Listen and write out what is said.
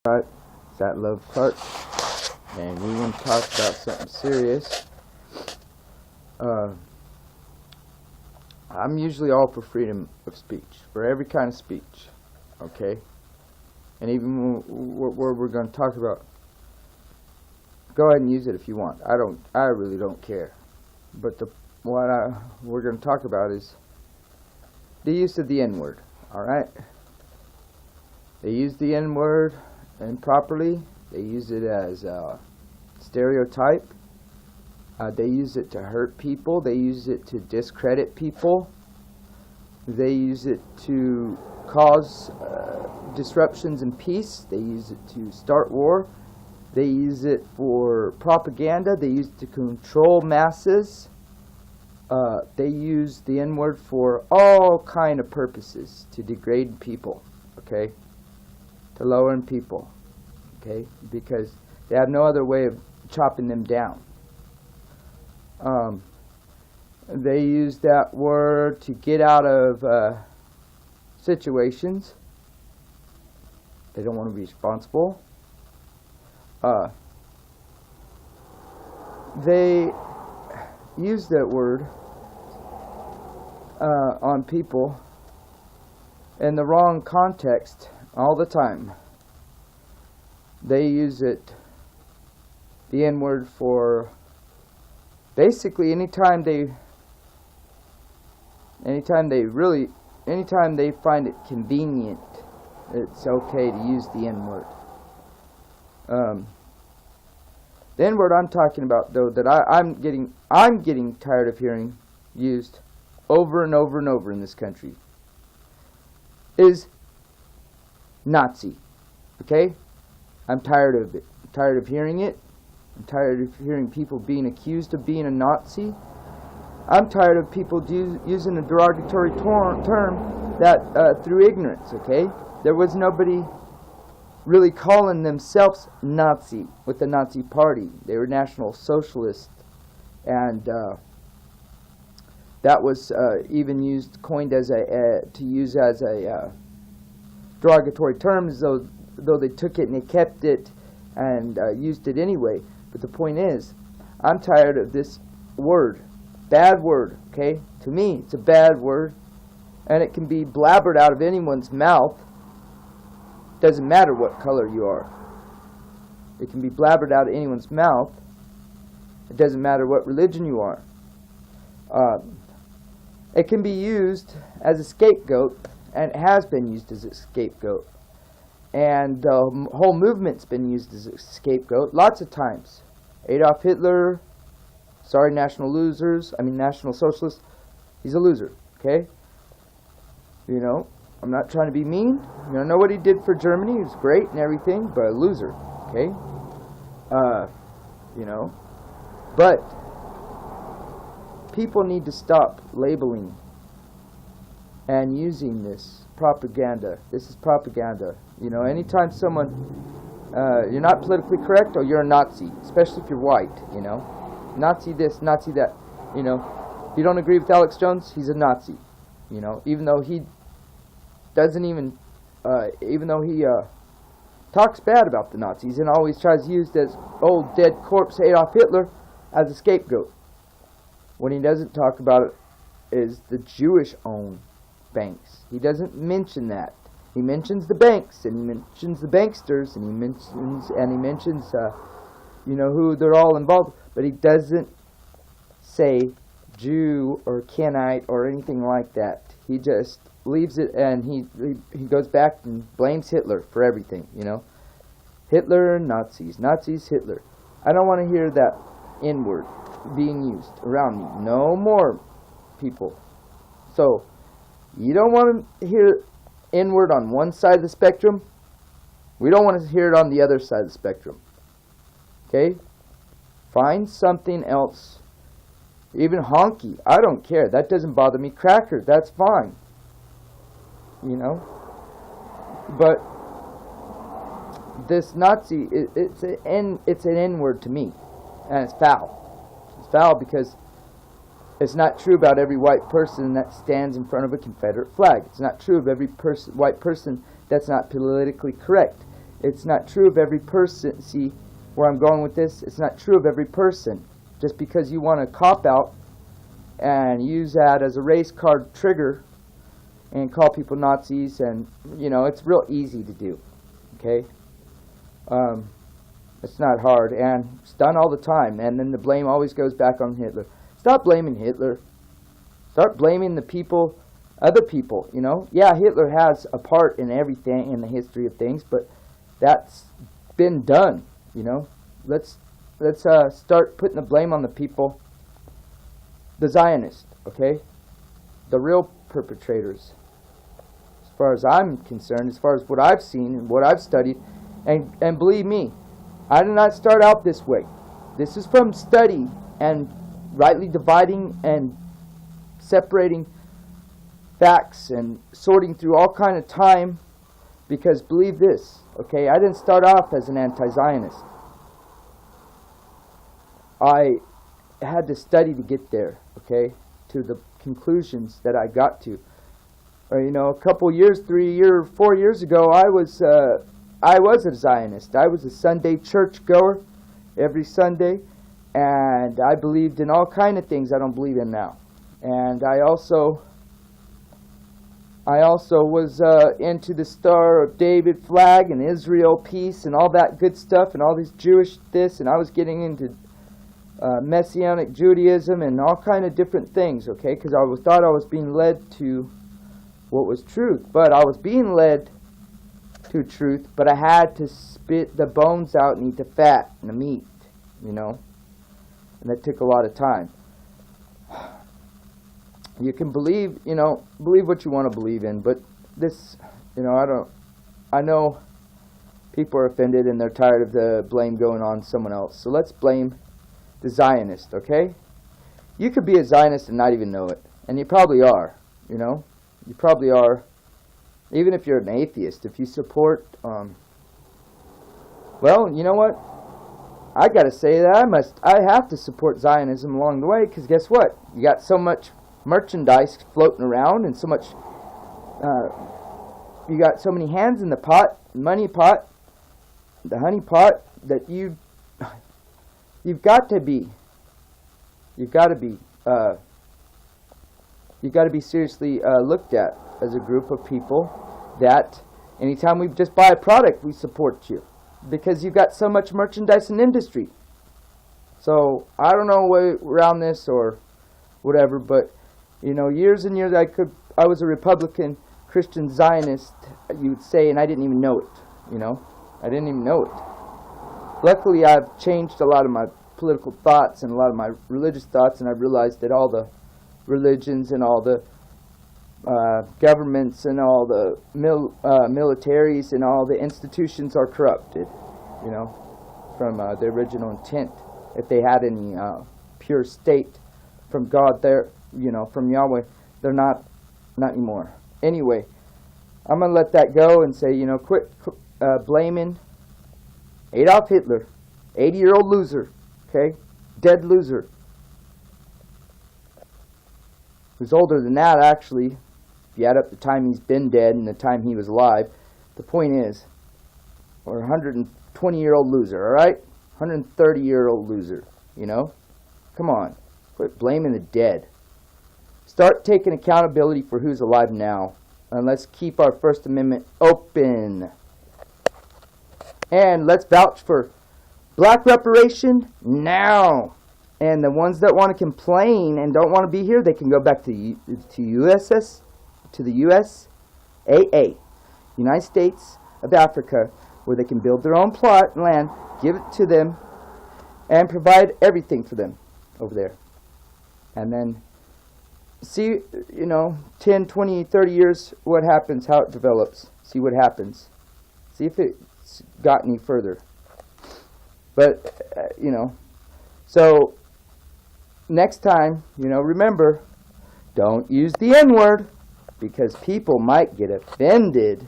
Right, it's that Love Clark, and we want to talk about something serious. Uh, I'm usually all for freedom of speech, for every kind of speech, okay? And even what we're going to talk about, go ahead and use it if you want. I really don't care. But we're going to talk about is the use of the N-word, all right? They use the N-word improperly. They use it as a stereotype. They use it to hurt people. They use it to discredit people. They use it to cause disruptions in peace. They use it to start war. They use it for propaganda. They use it to control masses. They use the N-word for all kind of purposes, to degrade people, okay? To lowering people, okay? Because they have no other way of chopping them down. They use that word to get out of situations. They don't want to be responsible. They use that word on people in the wrong context all the time. They use it, the N-word, for basically anytime they find it convenient, it's okay to use the N-word. The N-word I'm talking about, though, that I'm getting tired of hearing used over and over and over in this country, is Nazi. Okay? I'm tired of it. I'm tired of hearing it. I'm tired of hearing people being accused of being a Nazi. I'm tired of people using a derogatory term that through ignorance, okay? There was nobody really calling themselves Nazi with the Nazi Party. They were National Socialists, and that was even coined as to use as a derogatory term, though they took it and they kept it and used it anyway. But the point is, I'm tired of this word. Bad word, okay? To me, it's a bad word, and it can be blabbered out of anyone's mouth. Doesn't matter what color you are. It can be blabbered out of anyone's mouth. It doesn't matter what religion you are. It can be used as a scapegoat, and it has been used as a scapegoat. And the whole movement's been used as a scapegoat lots of times. Adolf Hitler, National Socialist, he's a loser, okay? You know, I'm not trying to be mean. You know what he did for Germany? He was great and everything, but a loser, okay? But people need to stop labeling and using this propaganda. This is propaganda. You know, anytime someone, you're not politically correct, or you're a Nazi, especially if you're white, you know. Nazi this, Nazi that, you know. If you don't agree with Alex Jones, he's a Nazi, you know, even though he doesn't even talks bad about the Nazis and always tries to use this old dead corpse Adolf Hitler as a scapegoat. What he doesn't talk about is the Jewish-owned banks. He doesn't mention that. He mentions the banks, and he mentions the banksters, and he mentions who they're all involved, but he doesn't say Jew or Kenite or anything like that. He just leaves it, and he goes back and blames Hitler for everything, you know. Hitler, Nazis, Hitler. I don't want to hear that N-word being used around me. No more, people. So, you don't want to hear N-word on one side of the spectrum. We don't want to hear it on the other side of the spectrum. Okay? Find something else. Even honky, I don't care. That doesn't bother me. Cracker, that's fine. You know? But this Nazi, it's an N-word to me. And it's foul. It's foul because it's not true about every white person that stands in front of a Confederate flag. It's not true of every white person that's not politically correct. It's not true of every person. See where I'm going with this? It's not true of every person. Just because you want to cop out and use that as a race card trigger and call people Nazis, and it's real easy to do. Okay, it's not hard, and it's done all the time. And then the blame always goes back on Hitler. Stop blaming Hitler. Start blaming the people, other people. Yeah, Hitler has a part in everything in the history of things, but that's been done. Let's start putting the blame on the people, the Zionists. Okay, the real perpetrators. As far as I'm concerned, as far as what I've seen and what I've studied, and believe me, I did not start out this way. This is from study and rightly dividing and separating facts and sorting through all kind of time, because believe this, okay, I didn't start off as an anti-Zionist. I had to study to get there, okay, to the conclusions that I got to. A couple years, 4 years ago, I was a Zionist. I was a Sunday church goer every Sunday, and I believed in all kind of things I don't believe in now. And I also was into the Star of David flag and Israel peace and all that good stuff and all these Jewish this, and I was getting into Messianic Judaism and all kind of different things, okay, because I thought I was being led to what was truth. But I was being led to truth, but I had to spit the bones out and eat the fat and the meat, and that took a lot of time. You can believe what you want to believe in, but this, I know people are offended and they're tired of the blame going on someone else. So let's blame the Zionist, okay? You could be a Zionist and not even know it, and you probably are, You probably are. Even if you're an atheist, if you support, well, you know what? I got to say that I have to support Zionism along the way, because guess what? You got so much merchandise floating around, and so much, you got so many hands in the pot, money pot, the honey pot, that you've got to be seriously looked at as a group of people that anytime we just buy a product, we support you, because you've got so much merchandise and industry. So I don't know way around this or whatever, but years and years I was a Republican Christian Zionist, you would say, and I didn't even know it. I didn't even know it. Luckily, I've changed a lot of my political thoughts and a lot of my religious thoughts, and I've realized that all the religions and all the governments and all the militaries and all the institutions are corrupted, from the original intent. If they had any pure state from God, from Yahweh, they're not anymore. Anyway, I'm going to let that go and say, quit blaming Adolf Hitler, 80-year-old loser, okay, dead loser. Who's older than that, actually, if you add up the time he's been dead and the time he was alive. The point is, or 120-year-old loser, all right? 130-year-old loser, Come on, quit blaming the dead. Start taking accountability for who's alive now, and let's keep our First Amendment open. And let's vouch for black reparation now. And the ones that want to complain and don't want to be here, they can go back to the USAA, United States of Africa, where they can build their own plot and land, give it to them, and provide everything for them over there. And then see, 10, 20, 30 years, what happens, how it develops. See what happens. See if it's got any further. But, so next time, remember, don't use the N-word, because people might get offended.